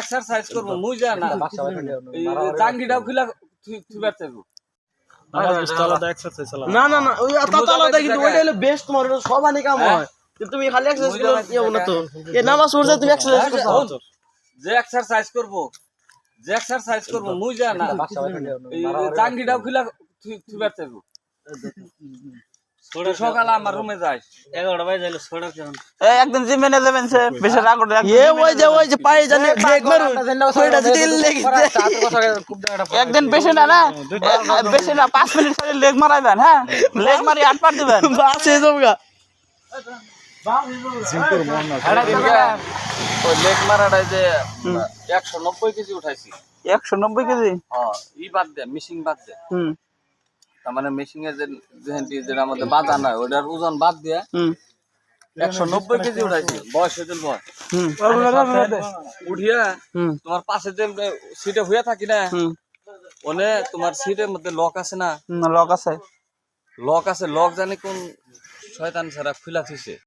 exercise করব মুই যা না জাঙ্গিটাও খুলা থুবার চাইবো না না না ওই আতা আলাদা কিন্তু ওইটা হলো বেস্ট তোমার সবারই কাম হয় কিন্তু তুমি খালি এক্সারসাইজ করো কি হবে না তো এই নামাজ পড়ছে তুমি এক্সারসাইজ করছো যে এক্সারসাইজ করব মুই যা না জাঙ্গিটাও খুলা থুবার চাইবো সকালে আমার রুমে যাইস 11টা বাজে যাইলে ছোড়ার কেমন একদিন জিমে নিয়ে যাবেন সে বেশি রাগ করে এ ওই যে পায়ে জানে ব্রেক মারুন ওইটা যদি লেগে একদিন বেশি না না বেশি না 5 মিনিট পরে লেগ মারাইবেন হ্যাঁ লেগ মারি 8 পার দিবেন বাস হয়ে যাবেগা ওই লেগ মারাটাই যে 190 কেজি উঠাইছি 190 কেজি হ্যাঁ ই বাদ দে মিশিং বাদ দে তার মানে মেশিং এর যেটা আমাদের বাজার নয় ওটার ওজন বাদ দিয়ে 190 কেজি উঠাইছি বয়স হয়েছিল বয়স উঠিয়া তোমার পাশে যে সিটে হইয়া থাকি না ওনে তোমার সিটের মধ্যে লক আছে না লক আছে লক জানি কোন শয়তান ছাড়া খুলা থইছে